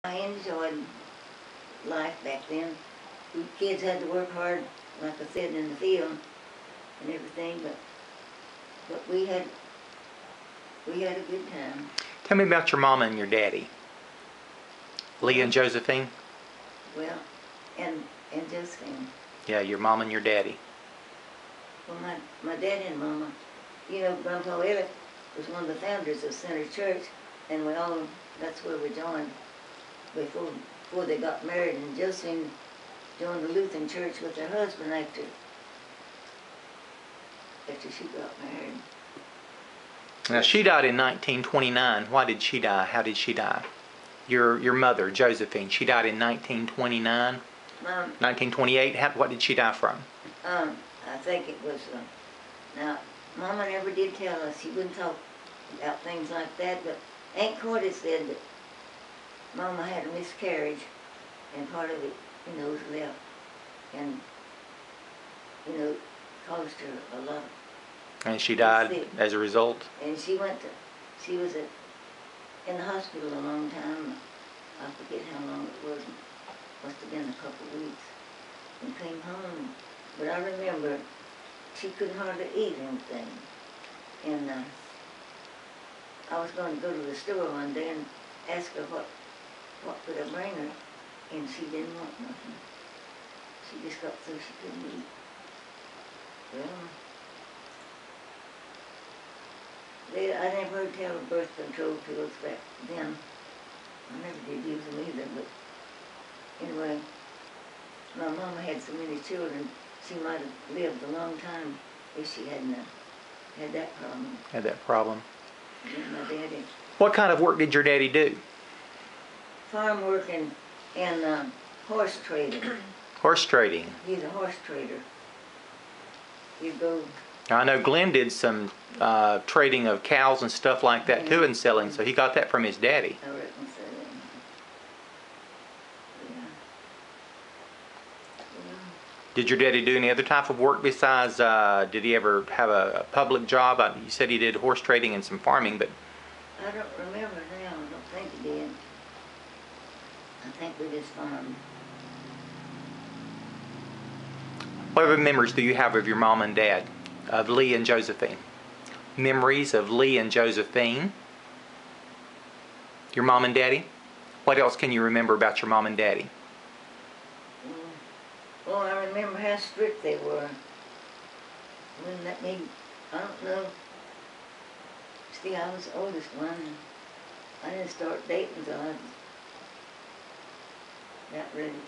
I enjoyed life back then. We kids had to work hard, like I said, in the field and everything, but we had a good time. Tell me about your mama and your daddy. Lee and Josephine? Well, and Josephine. Yeah, your mom and your daddy. Well, my daddy and mama, you know, Grandpa Elliott was one of the founders of Center Church, and that's where we joined before they got married, and Josephine joined the Lutheran Church with her husband after she got married. Now, she died in 1929. Why did she die? How did she die? Your mother, Josephine, she died in 1929? 1928? What did she die from? I think it was, now, Mama never did tell us. She wouldn't talk about things like that, but Aunt Cordy said that Mama had a miscarriage, and part of it, you know, was left, and, you know, caused her a lot of... And she died as a result? And she was in the hospital a long time. I forget how long it was. Must have been a couple of weeks. And came home. But I remember she couldn't hardly eat anything. And I was going to go to the store one day and ask her what could I bring her. And she didn't want nothing. She just got so she couldn't eat. Well, I never heard tell of birth control pills back then. I never did use them either, but anyway, my mama had so many children, she might have lived a long time if she hadn't had that problem. Had that problem. And my daddy. What kind of work did your daddy do? Farm work and horse trading. Horse trading. He's a horse trader. He'd go... I know Glenn did some trading of cows and stuff like that too, and selling, so he got that from his daddy. I reckon so, yeah. Did your daddy do any other type of work besides, did he ever have a public job? You said he did horse trading and some farming, but... I don't remember now. I don't think he did. I think we just farmed. What other memories do you have of your mom and dad? Of Lee and Josephine? Memories of Lee and Josephine? Your mom and daddy? What else can you remember about your mom and daddy? Well, I remember how strict they were. Wouldn't that mean, I don't know. See, I was the oldest one, and I didn't start dating until I got ready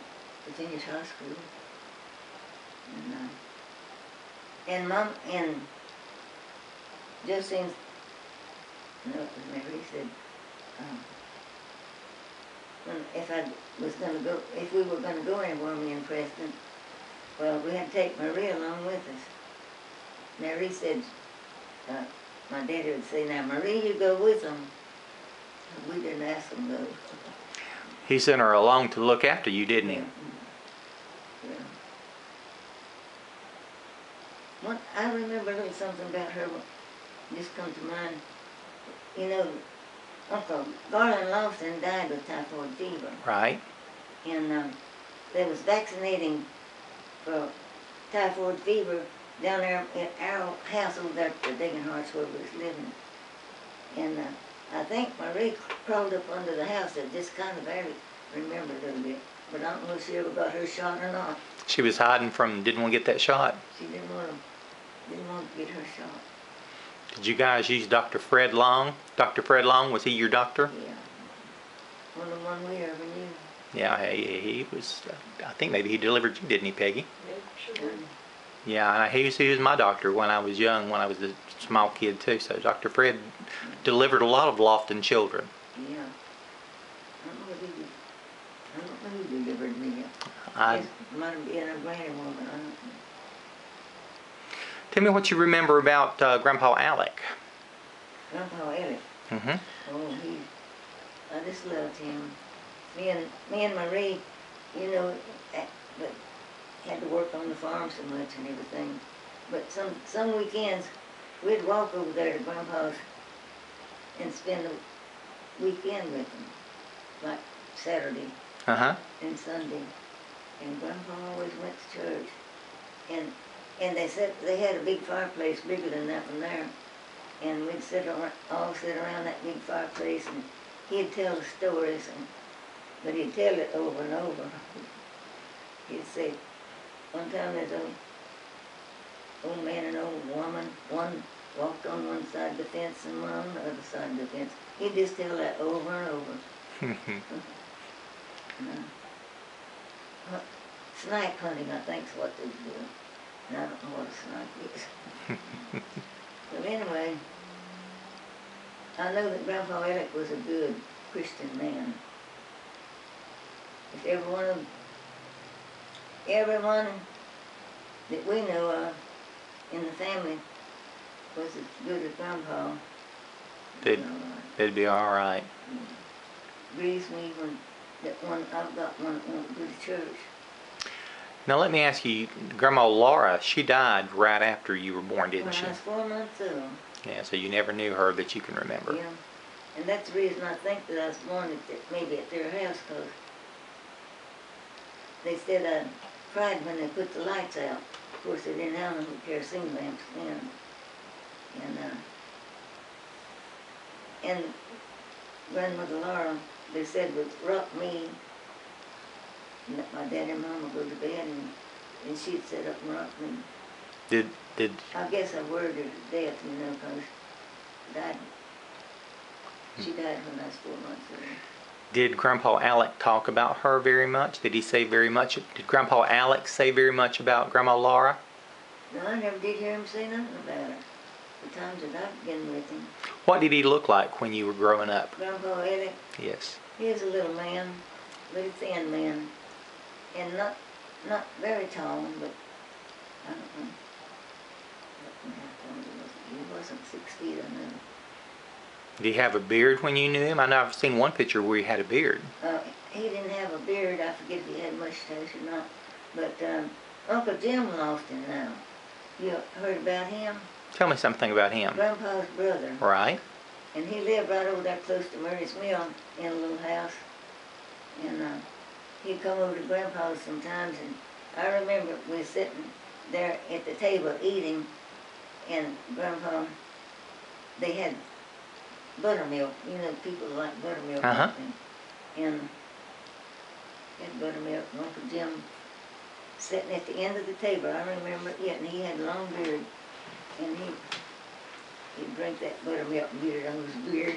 to finish high school. And Mom and Josephine, no, it was Mary, said, if we were going to go anywhere, me and Preston, well, we had to take Marie along with us. Mary said, my daddy would say, now, Marie, you go with them. We didn't ask them, though. He sent her along to look after you, didn't he? Yeah. I remember a little something about her just come to mind. You know, Uncle Garland Lawson died with typhoid fever. Right. And they was vaccinating for typhoid fever down there at our house over there at the Degenharts where we was living. And I think Marie crawled up under the house. I just kind of barely remember a little bit. But I don't know if she ever got her shot or not. She was hiding from, didn't want to get that shot? She didn't want to get her shot. Did you guys use Dr. Fred Long? Dr. Fred Long, was he your doctor? Yeah. One of the one we ever knew. Yeah, he was, I think maybe he delivered you, didn't he, Peggy? Yeah, sure. Yeah, he was my doctor when I was young, when I was a small kid too. So Dr. Fred delivered a lot of Lofton children. Yeah. I don't know who delivered me. It might have been a granny woman. I don't know. Tell me what you remember about Grandpa Alec. Grandpa Alec? Mm-hmm. Oh, I just loved him. Me and Marie, you know, but had to work on the farm so much and everything. But some weekends, we'd walk over there to Grandpa's and spend the weekend with him. Like Saturday Uh-huh. and Sunday. And Grandpa always went to church. And they said they had a big fireplace bigger than that one there. And we'd all sit around that big fireplace, and he'd tell the stories, but he'd tell it over and over. He'd say, one time there's an old man and an old woman, one walked on one side of the fence and one on the other side of the fence. He'd just tell that over and over. Snipe hunting, I think, is what they do. And I don't know what a snipe is. But anyway, I know that Grandpa Elliott was a good Christian man. If everyone that we know of in the family was as good as Grandpa, They'd be all right. Grieves me I've got one that won't go to church. Now let me ask you, Grandma Laura, she died right after you were born, didn't she? When I was 4 months old. Yeah, so you never knew her that you can remember. Yeah, and that's the reason I think that I was born maybe at their house, because they said I cried when they put the lights out. Of course, they didn't have them with kerosene lamps then. And Grandmother Laura, they said, would rock me and let my daddy and mama go to bed, and she'd sit up and rock me. Did I guess I worried her to death, because she died when I was 4 months old. Did Grandpa Alec talk about her very much? Did he say very much? Did Grandpa Alec say very much about Grandma Laura? No, I never did hear him say nothing about her. The times that I've been with him. What did he look like when you were growing up? Grandpa Eddie? Yes. He was a little man, very thin man, and not very tall, but I don't know. He wasn't 6 feet, I know. Did he have a beard when you knew him? I know I've seen one picture where he had a beard. He didn't have a beard. I forget if he had mustache or not. But Uncle Jim lost him now. You heard about him? Tell me something about him. Grandpa's brother. Right. And he lived right over there close to Murray's Mill in a little house. And he'd come over to Grandpa's sometimes, and I remember we were sitting there at the table eating, and Grandpa, they had buttermilk. People like buttermilk. Uh-huh. And had buttermilk, and Uncle Jim sitting at the end of the table. I remember it yet, and he had a long beard, and he'd drink that buttermilk and get it on his beard.